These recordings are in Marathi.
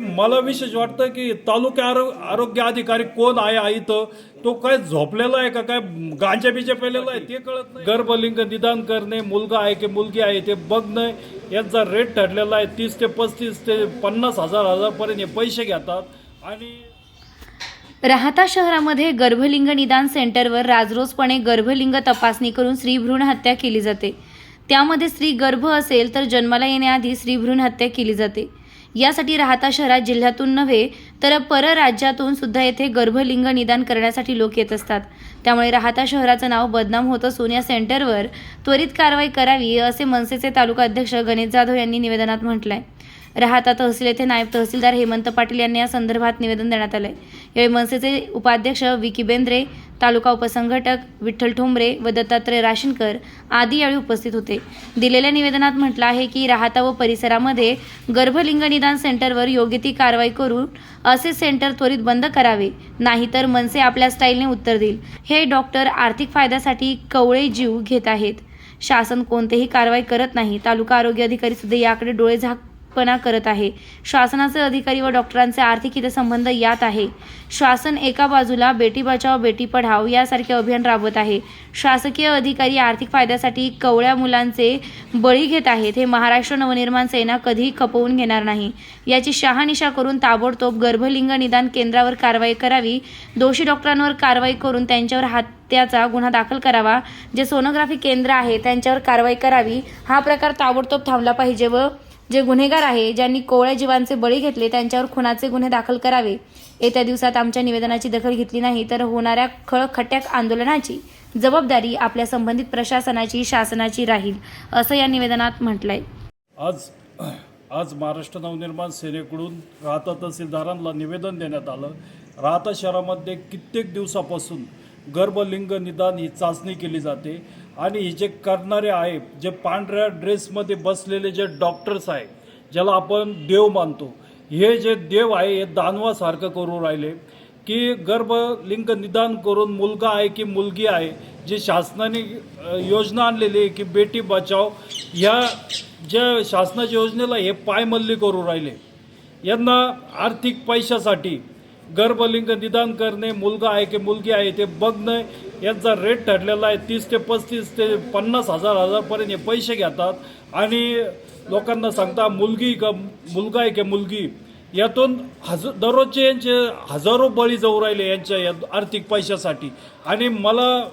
मला विशेष वाटतं की तालुका आरोग्य अधिकारी कोण आहे इथं, तो काय झोपलेला आहे का काय गांजा बिजा पेलेला आहे ते कळत नाही। गर्भलिंग निदान करणे, मुलगा आहे की मुलगी आहे ते बघणे, यांचा रेट ठरलेला आहे 30 ते 35 ते 50,000 पर्यंत पैसे घेतात। आणि राहाता शहरामध्ये गर्भलिंग निदान सेंटरवर राजरोसपणे गर्भलिंग तपासणी करून स्त्री भ्रूण हत्या केली जाते। त्यामध्ये स्त्री गर्भ असेल तर जन्माला येण्याआधी स्त्री भ्रूण हत्या केली जाते। यासाठी राहाता शहरात जिल्ह्यातून नव्हे तर परराज्यातून सुद्धा येथे गर्भलिंग निदान करण्यासाठी लोक येत असतात। त्यामुळे राहाता शहराचं नाव बदनाम होत असून या सेंटरवर त्वरित कारवाई करावी असे मनसेचे तालुका अध्यक्ष गणेश जाधव यांनी निवेदनात म्हटलंय। राहाता तहसील येथे नायब तहसीलदार हेमंत पाटील यांनी या संदर्भात निवेदन देण्यात आले। यावेळी मनसेचे उपाध्यक्ष विकी बेंद्रे, तालुका उपसंघटक विठ्ठल ठोंबरे व दत्तात्रय राशीनकर आदी यावेळी उपस्थित होते। दिलेल्या निवेदनात म्हटलं आहे की राहाता व परिसरामध्ये गर्भलिंग निदान सेंटरवर योग्य ती कारवाई करून असे सेंटर त्वरित बंद करावे, नाहीतर मनसे आपल्या स्टाईलने उत्तर देईल। हे डॉक्टर आर्थिक फायद्यासाठी कवळे जीव घेत आहेत। शासन कोणतेही कारवाई करत नाही। तालुका आरोग्य अधिकारी सुद्धा याकडे डोळे पणा करत आहे। शासनाचे अधिकारी व डॉक्टरांचे आर्थिक हितसंबंध यात आहे। शासन एका बाजूला बेटी बचाओ बेटी पढाओ यासारखे अभियान राबवत आहे। शासकीय अधिकारी आर्थिक फायद्यासाठी कवळ्या मुलांचे बळी घेत आहेत। हे महाराष्ट्र नवनिर्माण सेना कधीही खपवून घेणार नाही। याची शहानिशा करून ताबडतोब गर्भलिंग निदान केंद्रावर कारवाई करावी। दोषी डॉक्टरांवर कारवाई करून त्यांच्यावर हत्याचा गुन्हा दाखल करावा। जे सोनोग्राफी केंद्र आहे त्यांच्यावर कारवाई करावी। हा प्रकार ताबडतोब थांबला पाहिजे व जे गुन्हेगार आहे ज्यांनी कोवळ्या जीवांचे बळी घेतले त्यांच्यावर खुनाचे गुन्हे दाखल करावे। येत्या दिवसात आमच्या निवेदनाची दखल घेतली नाही तर होणाऱ्या खळखट्याक आंदोलनाची जबाबदारी आपल्या संबंधित प्रशासनाची शासनाची राहील असं या निवेदनात म्हटलंय। आज महाराष्ट्र नवनिर्माण सेनेकडून राहाता तहसीलदारांना निवेदन देण्यात आलं। राहाता शहरामध्ये कित्येक दिवसापासून गर्भलिंग निदान ही चाचणी केली जाते आणि हे जे करणारे आहे, जे पांढऱ्या ड्रेसमध्ये बसलेले जे डॉक्टर्स आहे, ज्याला आपण देव मानतो, हे जे देव आहे हे दानवासारखं करू राहिले की गर्भलिंग निदान करून मुलगा आहे की मुलगी आहे, जे शासनाने योजना आणलेली आहे की बेटी बचाओ, ह्या ज्या शासनाच्या योजनेला हे पायमल्ली करू राहिले। यांना आर्थिक पैशासाठी गर्भलिंग निदान करणे, मुलगा आहे की मुलगी आहे ते बघणे, यांचा रेट ठरलेला आहे 30 ते 35 ते 50,000 पर्यंत पैसे घेतात आणि लोकांना सांगता मुलगी का मुलगा आहे की मुलगी, यातून दररोजचे यांचे हजारो बळी जाऊ राहिले यांच्या या आर्थिक पैशासाठी। आणि मला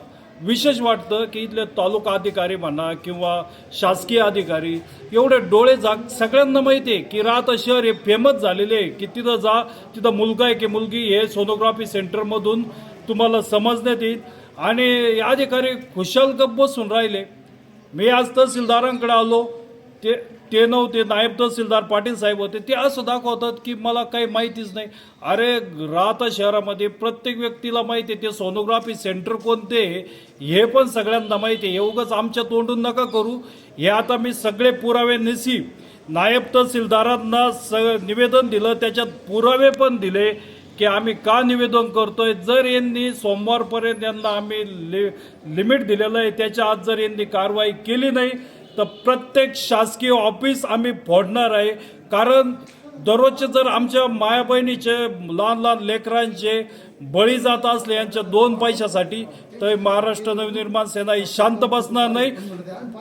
विशेष वाटतं की इथले तालुका अधिकारी म्हणा किंवा शासकीय अधिकारी एवढे डोळे जाग, सगळ्यांना माहिती आहे की राहाता शहर हे फेमस झालेले आहे की तिथं जा, तिथं मुलगा आहे की मुलगी हे सोनोग्राफी सेंटरमधून तुम्हाला समजण्यात येईल। आणि हे अधिकारी खुशाल गप्प बसून राहिले। मी आज तहसीलदारांकडे आलो, ते नव्हते, नायब तहसीलदार पाटील साहेब होते, ते असं दाखवतात की मला काही माहितीच नाही। अरे राहाता शहरामध्ये प्रत्येक व्यक्तीला माहिती आहे ते सोनोग्राफी सेंटर कोणते हे पण सगळ्यांना माहिती आहे। हे उगाच आमच्या तोंडून नका करू। हे आता मी सगळे पुरावे निसी नायब तहसीलदारांना निवेदन दिलं, त्याच्यात पुरावे पण दिले की आम्ही का निवेदन करतोय। जर यांनी सोमवारपर्यंत यांना आम्ही लिमिट दिलेलं आहे, त्याच्या आत जर यांनी कारवाई केली नाही तर प्रत्येक शासकीय ऑफिस आम्ही फोडणार आहे। कारण दररोजचे जर आमच्या माया बहिणीचे लहान लहान लेकरांचे बळी जात असले यांच्या 2 पैशासाठी तर महाराष्ट्र नवनिर्माण सेना ही शांत बसणार नाही।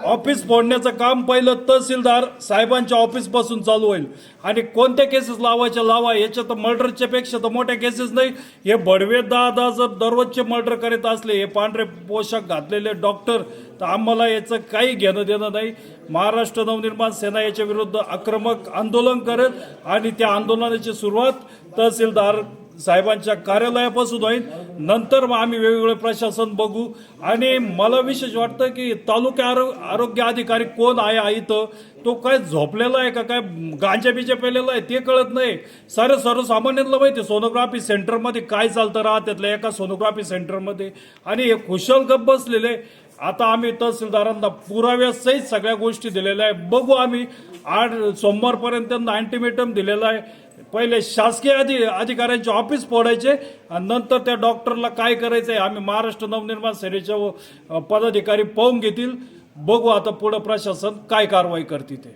ऑफिस फोडण्याचं काम पहिलं तहसीलदार साहेबांच्या ऑफिसपासून चालू होईल आणि कोणत्या केसेस लावायच्या लावा, याच्या तर मर्डरच्या पेक्षा तर मोठ्या केसेस नाही। हे बडवे दादा जर दररोजचे मर्डर करीत असले, हे पांढरे पोशाख घातलेले डॉक्टर, तर आम्हाला याचं काही घेणं देणं नाही। महाराष्ट्र नवनिर्माण सेना याच्या विरुद्ध आक्रमक आंदोलन करेल आणि त्या आंदोलनाची सुरुवात तहसीलदार साहेबांच्या कार्यालयापासून होईल। नंतर मग आम्ही वेगवेगळे प्रशासन बघू। आणि मला विशेष वाटतं की तालुका आरोग्य अधिकारी कोण आहे इथं, तो काय झोपलेला आहे का काय गांजा बिजा पेलेला आहे ते कळत नाही। सर्वसामान्यांना माहिती सोनोग्राफी सेंटरमध्ये काय चालतं राहत्यातल्या एका सोनोग्राफी सेंटरमध्ये, आणि हे खुशाल गप्प बसलेले। आता आम्ही तहसीलदारांना पुराव्यासहित सगळ्या गोष्टी दिलेल्या आहे। बघू आम्ही 8 सोमवारपर्यंत त्यांना अल्टिमेटम दिलेला आहे। पहिले शासकीय अधिकाऱ्यांचे ऑफिस फोडायचे आणि नंतर त्या डॉक्टरला काय करायचं आहे आम्ही महाराष्ट्र नवनिर्माण सेनेचे पदाधिकारी पाहून घेतील। बघू आता पुढे प्रशासन काय कारवाई करते ते।